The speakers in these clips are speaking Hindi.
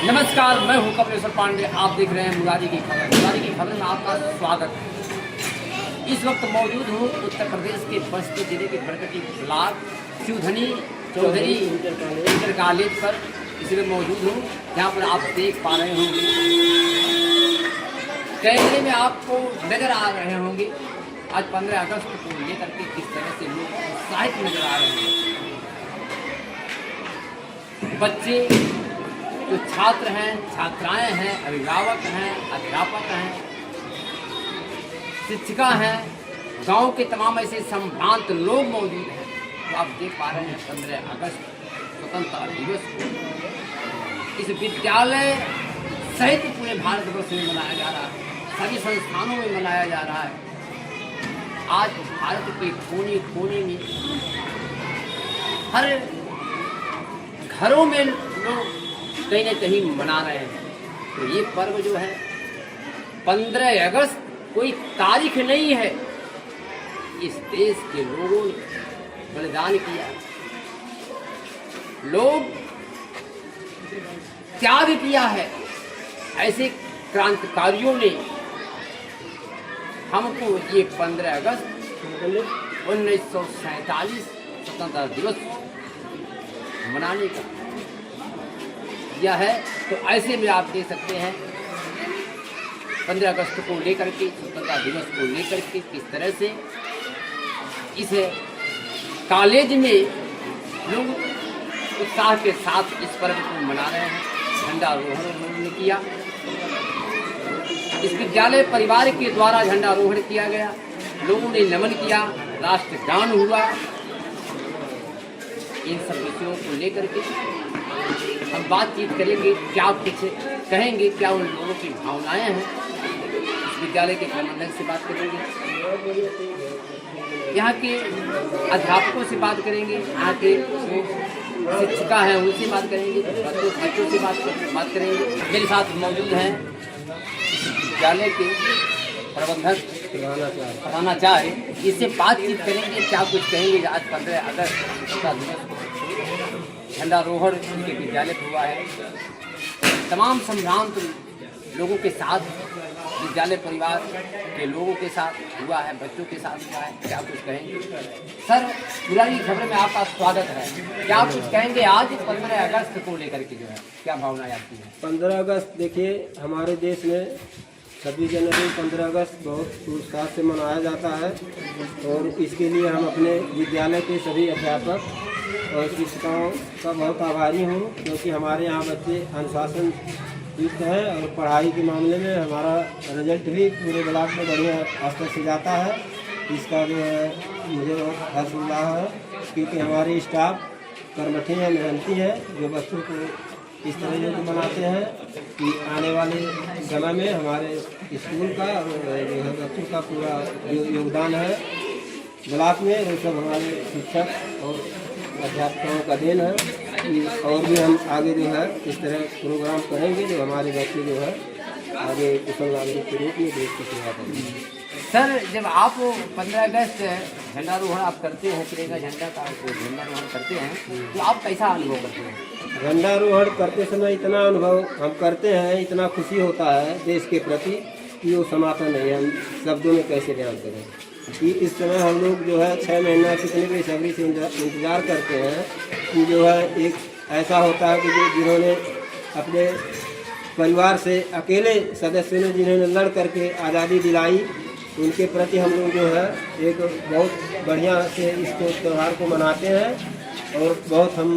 नमस्कार, मैं हूं कपिलेश्वर पांडे। आप देख रहे हैं मुरारी की खबर। मुरारी की खबर में आपका स्वागत है। इस वक्त मौजूद हूं उत्तर प्रदेश के बस्ती जिले के बरकटी block Shivdhani Chaudhary inter college पर इसलिए मौजूद हूं, जहां पर आप देख पा रहे होंगे, कैमरे में आपको नजर आ रहे होंगे आज 15 अगस्त को लेकर के किस तरह से लोग उत्साहित नजर आ रहे हैं। बच्चे, जो छात्र हैं, छात्राएं हैं, अभिभावक हैं, अध्यापक हैं, शिक्षिका हैं, गांव के तमाम ऐसे संभ्रांत लोग मौजूद हैं। तो आप देख पा रहे हैं 15 अगस्त स्वतंत्रता दिवस को इस विद्यालय सहित पूरे भारतवर्ष में मनाया जा रहा है, सभी संस्थानों में मनाया जा रहा है। आज भारत के कोने कोने में हर घरों में लोग कहीं न कहीं मना रहे हैं। तो ये पर्व जो है 15 अगस्त कोई तारीख नहीं है, इस देश के लोगों ने बलिदान किया, लोग त्याग किया है। ऐसे क्रांतिकारियों ने हमको ये 15 अगस्त 1947 स्वतंत्रता दिवस मनाने का दिया है। तो ऐसे में आप देख सकते हैं 15 अगस्त को लेकर के, स्वतंत्रता दिवस को लेकर के किस तरह से इस कॉलेज में लोग उत्साह के साथ इस पर्व को मना रहे हैं। झंडारोहण उन्होंने किया, इस विद्यालय परिवार के द्वारा झंडारोहण किया गया, लोगों ने नमन किया, राष्ट्रगान हुआ। इन सब विषयों को लेकर के हम बातचीत करेंगे, क्या कुछ कहेंगे, क्या उन लोगों की भावनाएं हैं। इस विद्यालय के प्रबंधक से बात करेंगे, यहाँ के अध्यापकों से बात करेंगे, यहाँ के शिक्षिका हैं उनसे बात करेंगे, बच्चों से बात करेंगे। मेरे साथ मौजूद हैं विद्यालय के प्रबंधक प्रधानाचार्य, इससे बातचीत करेंगे, क्या कुछ कहेंगे। आज 15 अगस्त स्वतंत्रता दिवस को झंडारोहण उनके विद्यालय पर हुआ है, तमाम संभ्रांत लोगों के साथ, विद्यालय परिवार के लोगों के साथ हुआ है, बच्चों के साथ हुआ है। क्या कुछ कहेंगे सर? मुरारी की खबर में आपका स्वागत है। क्या कुछ कहेंगे आज 15 अगस्त को लेकर के, जो है क्या भावनाएं आपकी हैं? 15 अगस्त देखिए, हमारे देश में 26 जनवरी 15 अगस्त बहुत उत्साह से मनाया जाता है और इसके लिए हम अपने विद्यालय के सभी अध्यापक और शिक्षकों का बहुत आभारी हूँ, क्योंकि हमारे यहाँ बच्चे अनुशासन युक्त हैं और पढ़ाई के मामले में हमारा रिजल्ट भी पूरे ब्लॉक में बढ़िया स्तर से जाता है। इसका जो है मुझे बहुत हर्ष मिल रहा है, क्योंकि हमारी स्टाफ कर्मठी है, मेहनती है, जो बच्चों को इस तरह योग्य बनाते हैं कि आने वाले समय में हमारे स्कूल का और जो है बच्चों का पूरा योगदान है ब्लॉक में। वो सब हमारे शिक्षक और अध्यापकों का देन है कि और भी हम आगे जो है इस तरह प्रोग्राम करेंगे, जो हमारे बच्चे जो है आगे कुशल नागरिक के रूप में देश की सेवा करेंगे। सर, जब आप 15 अगस्त झंडारोहण आप करते हैं, तिरंगा झंडा का झंडारोहण करते हैं, तो आप कैसा अनुभव करते हैं? झंडारोहण करते समय इतना अनुभव हम करते हैं, इतना खुशी होता है देश के प्रति कि वो समापन नहीं है, हम शब्दों में कैसे बयान करें। कि इस समय हम लोग जो है 6 महीना कितने बेसब्री से इंतज़ार करते हैं कि जो है एक ऐसा होता है कि जिन्होंने अपने परिवार से अकेले सदस्यों ने जिन्होंने लड़ करके आज़ादी दिलाई, उनके प्रति हम लोग जो है एक बहुत बढ़िया से इसको त्यौहार को मनाते हैं और बहुत हम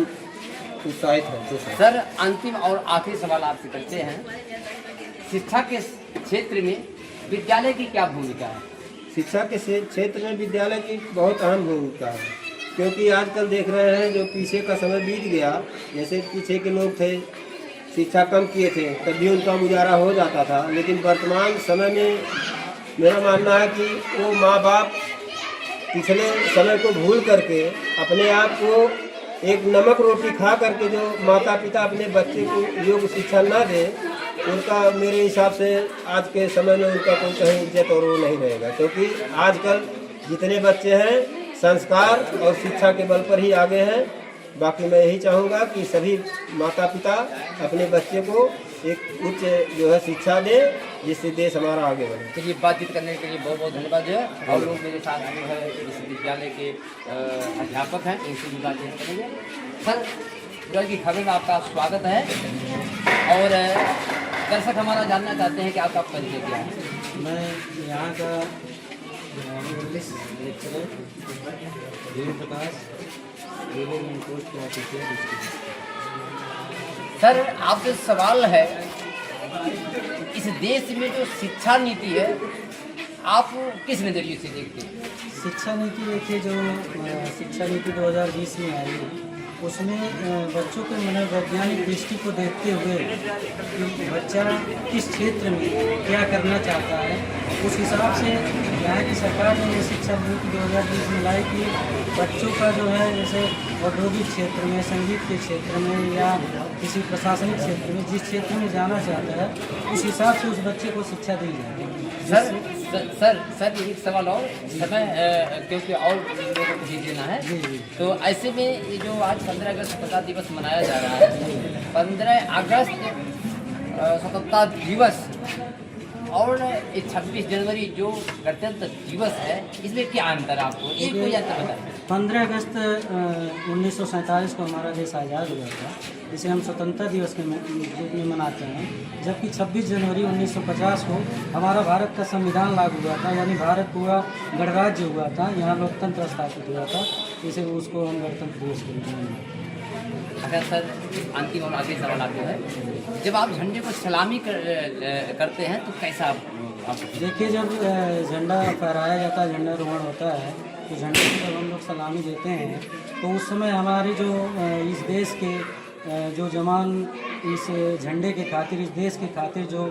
उत्साहित हैं। सर, अंतिम और आखिरी सवाल आपसे करते हैं, शिक्षा के क्षेत्र में विद्यालय की क्या भूमिका है? शिक्षा के क्षेत्र में विद्यालय की बहुत अहम भूमिका है, क्योंकि आजकल देख रहे हैं जो पीछे का समय बीत गया, जैसे पीछे के लोग थे शिक्षा कम किए थे तब भी उनका गुजारा हो जाता था, लेकिन वर्तमान समय में मेरा मानना है कि वो माँ बाप पिछले समय को भूल करके अपने आप को एक नमक रोटी खा करके जो माता पिता अपने बच्चे को योग्य शिक्षा न दे, उनका मेरे हिसाब से आज के समय में उनका कोई कहीं इज्जत और वो नहीं रहेगा। क्योंकि आजकल जितने बच्चे हैं संस्कार और शिक्षा के बल पर ही आगे हैं, बाकी मैं यही चाहूँगा कि सभी माता पिता अपने बच्चे को एक उच्च जो है शिक्षा दे, जिससे देश हमारा आगे बढ़े। चलिए, बातचीत करने के लिए बहुत बहुत धन्यवाद जो है। और लोग मेरे साथ जो है इस विद्यालय के अध्यापक हैं, इनसे भी बातचीत करेंगे। सर, गुरुजी की खबर में आपका स्वागत है। और दर्शक हमारा जानना चाहते हैं कि आपका परिचय क्या है। मैं यहाँ का English lecturer Dev Prakash railway post officer. Sir, आपसे सवाल है, इस देश में जो शिक्षा नीति है आप किस नज़रिए से देखते हैं? शिक्षा नीति देखिए, जो शिक्षा नीति 2020 में आई उसमें बच्चों के मनोवैज्ञानिक दृष्टि को देखते हुए कि बच्चा किस क्षेत्र में क्या करना चाहता है, उस हिसाब से यहाँ की सरकार ने ये शिक्षा नीति 2020 में लाई कि बच्चों का जो है जैसे औद्योगिक क्षेत्र में, संगीत के क्षेत्र में या किसी प्रशासनिक क्षेत्र में, जिस क्षेत्र में जाना चाहता है उस हिसाब से उस बच्चे को शिक्षा दी जाए। सर एक सवाल और समय, क्योंकि और लोगों को भी देना है। तो ऐसे में ये जो आज 15 अगस्त स्वतंत्रता दिवस मनाया जा रहा है, 15 अगस्त स्वतंत्रता दिवस और 26 जनवरी जो गणतंत्र दिवस है, इसमें क्या अंतर आपको एक कोई अंतर बताएं? 15 अगस्त 1947 को हमारा देश आज़ाद हुआ था, जिसे हम स्वतंत्रता दिवस के रूप में मनाते हैं। जबकि 26 जनवरी 1950 को हमारा भारत का संविधान लागू हुआ था, यानी भारत पूरा गणराज्य हुआ था, यहाँ लोकतंत्र स्थापित हुआ था, इसे उसको हम गणतंत्र दिवस के रूप में मनाते हैं। अच्छा सर, अंतिम और आखिरी सवाल आते हैं, जब आप झंडे को सलामी करते हैं तो कैसा आप देखिए, जब झंडा फहराया जाता है, झंडा रोहण होता है, तो झंडे की जब हम लोग सलामी देते हैं तो उस समय हमारी जो इस देश के जो जवान इस झंडे के खातिर, इस देश के खातिर जो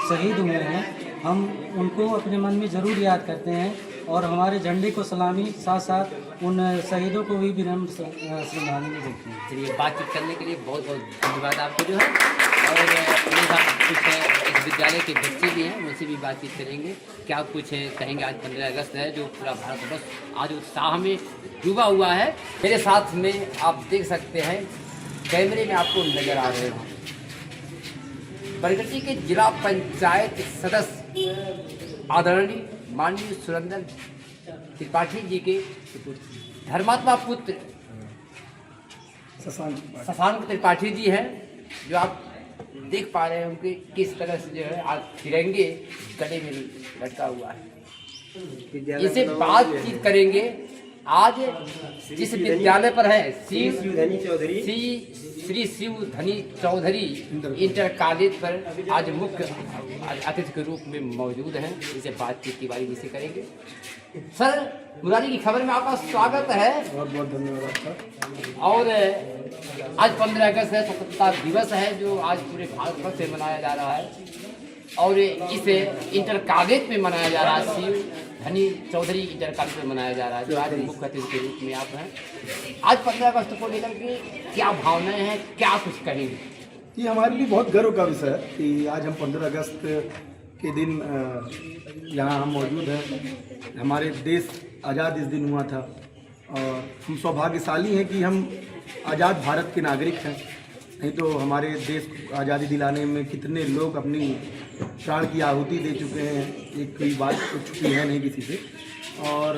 शहीद हुए हैं, हम उनको अपने मन में ज़रूर याद करते हैं और हमारे झंडे को सलामी साथ साथ उन शहीदों को भी विनम्र श्रद्धांजलि देते हैं। चलिए, बातचीत करने के लिए बहुत बहुत धन्यवाद आपको जो है। और मेरे साथ कुछ इस विद्यालय के बच्चे भी हैं, उनसे भी बातचीत करेंगे। क्या कुछ कहेंगे? आज 15 अगस्त है, जो पूरा भारतवर्ष आज उत्साह में डूबा हुआ है। मेरे साथ में आप देख सकते हैं, कैमरे में आपको नजर आ रहे हो, बरगटी के जिला पंचायत सदस्य आदरणीय माननीय सुरेंद्र त्रिपाठी जी के धर्मात्मा पुत्र शशांक त्रिपाठी जी हैं, जो आप देख पा रहे हैं उनके किस तरह से जो है आज तिरंगे गले में लटका हुआ है। इसे बातचीत करेंगे। आज जिस विद्यालय पर है श्री शिव धनी चौधरी इंटर कॉलेज पर आज मुख्य अतिथि के रूप में मौजूद हैं, इसे बातचीत की बारी से करेंगे। सर, मुरारी की खबर में आपका स्वागत है। बहुत बहुत धन्यवाद आपका। और आज 15 अगस्त है, स्वतंत्रता दिवस है, जो आज पूरे भारतवर्ष से मनाया जा रहा है और इसे इंटर कॉलेज में मनाया जा रहा है, शिव धनी चौधरी इंटर कॉलेज में मनाया जा रहा है, जो आज मुख्य अतिथि के रूप में आप हैं। आज 15 अगस्त को लेकर के क्या भावनाएं हैं, क्या कुछ कहेंगे? ये हमारे लिए बहुत गर्व का विषय है कि आज हम 15 अगस्त के दिन यहाँ हम मौजूद हैं। हमारे देश आज़ाद इस दिन हुआ था और हम सौभाग्यशाली हैं कि हम आज़ाद भारत के नागरिक हैं। नहीं तो हमारे देश को आज़ादी दिलाने में कितने लोग अपनी प्राण की आहुति दे चुके हैं, एक कोई बात तो छुपी है नहीं किसी से। और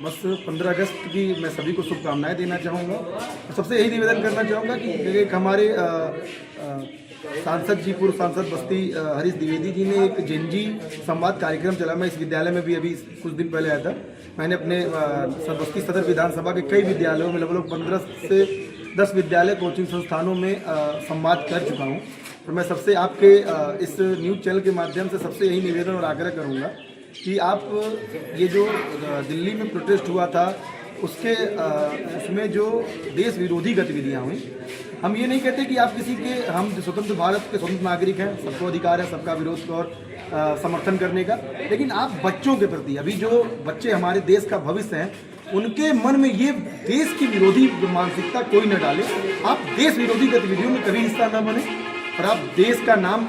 बस 15 अगस्त की मैं सभी को शुभकामनाएं देना चाहूँगा। सबसे यही निवेदन करना चाहूँगा कि एक हमारे सांसद जी, पूर्व सांसद बस्ती हरीश द्विवेदी जी ने एक जेनजी संवाद कार्यक्रम चला। मैं इस विद्यालय में भी अभी कुछ दिन पहले आया था। मैंने अपने बस्ती सदर विधानसभा के कई विद्यालयों में लगभग 15 से 10 विद्यालय कोचिंग संस्थानों में संवाद कर चुका हूँ। तो मैं सबसे आपके इस न्यूज़ चैनल के माध्यम से सबसे यही निवेदन और आग्रह करूँगा कि आप ये जो दिल्ली में प्रोटेस्ट हुआ था उसमें जो देश विरोधी गतिविधियाँ हुई, हम ये नहीं कहते कि आप किसी के, हम स्वतंत्र भारत के स्वतंत्र नागरिक हैं, सबको अधिकार है सबका विरोध और समर्थन करने का, लेकिन आप बच्चों के प्रति, अभी जो बच्चे हमारे देश का भविष्य हैं, उनके मन में ये देश की विरोधी मानसिकता कोई न डाले। आप देश विरोधी गतिविधियों में कभी हिस्सा न बने और आप देश का नाम,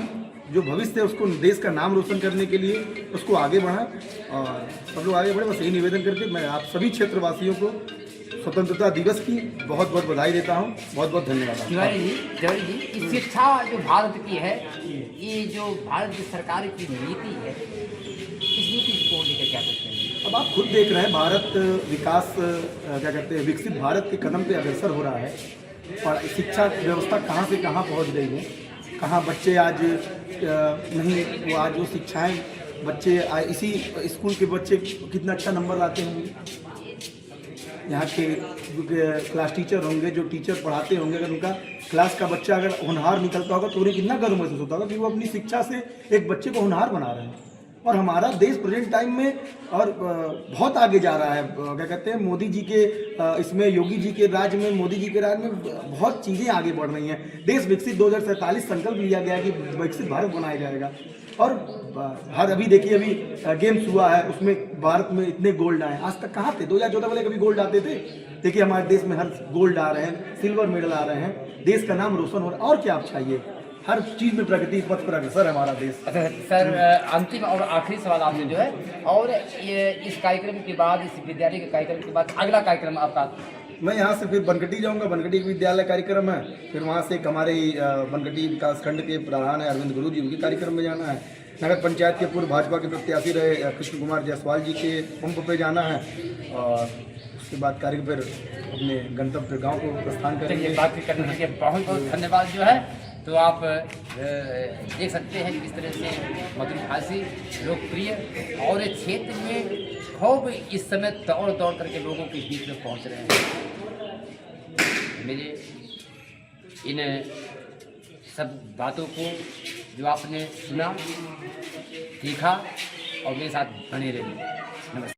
जो भविष्य है उसको, देश का नाम रोशन करने के लिए उसको आगे बढ़ाएं और सब लोग आगे बढ़े। बस यही निवेदन करके मैं आप सभी क्षेत्रवासियों को स्वतंत्रता दिवस की बहुत बहुत बधाई देता हूँ। बहुत बहुत धन्यवाद। तिवारी जी इस शिक्षा जो भारत की है, ये जो भारत की सरकार की नीति है, इस नीति को लेकर क्या सोचते हैं? अब आप खुद देख रहे हैं भारत विकास क्या कहते हैं विकसित भारत के कदम पे अग्रसर हो रहा है और शिक्षा व्यवस्था कहाँ से कहाँ पहुँच गई है, कहाँ बच्चे आज नहीं वो आज वो शिक्षाएं बच्चे इसी स्कूल के बच्चे कितना अच्छा नंबर लाते होंगे। यहाँ के क्लास टीचर होंगे, जो टीचर पढ़ाते होंगे, अगर उनका क्लास का बच्चा अगर होनहार निकलता होगा तो उन्हें कितना गर्व महसूस होता होगा कि वो अपनी शिक्षा से एक बच्चे को होनहार बना रहे हैं। और हमारा देश प्रेजेंट टाइम में और बहुत आगे जा रहा है। क्या कहते हैं मोदी जी के इसमें योगी जी के राज में, मोदी जी के राज में बहुत चीज़ें आगे बढ़ रही हैं। देश विकसित 2047 संकल्प लिया गया कि विकसित भारत बनाया जाएगा। और हर अभी देखिए अभी गेम्स हुआ है, उसमें भारत में इतने गोल्ड आए, आज तक कहाँ थे? 2014 वाले कभी गोल्ड आते थे? देखिए हमारे देश में हर गोल्ड आ रहे हैं, सिल्वर मेडल आ रहे हैं, देश का नाम रोशन हो रहा है। और क्या आप चाहिए? हर चीज़ में प्रगति पथ पर अग्रसर है हमारा देश। अच्छा सर, अंतिम और आखिरी सवाल आपसे जो है, और ये इस कार्यक्रम के बाद, इस विद्यालय के कार्यक्रम के बाद अगला कार्यक्रम आपका? मैं यहाँ से फिर बनकटी जाऊँगा, बनकटी विद्यालय कार्यक्रम है, फिर वहाँ से एक हमारे बनकटी विकास खंड के प्रधान है अरविंद गुरु जी, उनके कार्यक्रम में जाना है। नगर पंचायत के पूर्व भाजपा के प्रत्याशी रहे कृष्ण कुमार जायसवाल जी के पंप पे जाना है और उसके बाद कार्य फिर अपने गंतव्य गांव को प्रस्थान करेंगे। बात करने के लिए बहुत बहुत धन्यवाद जो है। तो आप देख सकते हैं कि किस तरह से मधुर भाषी, लोकप्रिय और क्षेत्र में खूब इस समय दौड़ दौड़ करके लोगों के बीच में पहुंच रहे हैं। मेरे इन सब बातों को जो आपने सुना, देखा और मेरे साथ बने रहिए। नमस्कार।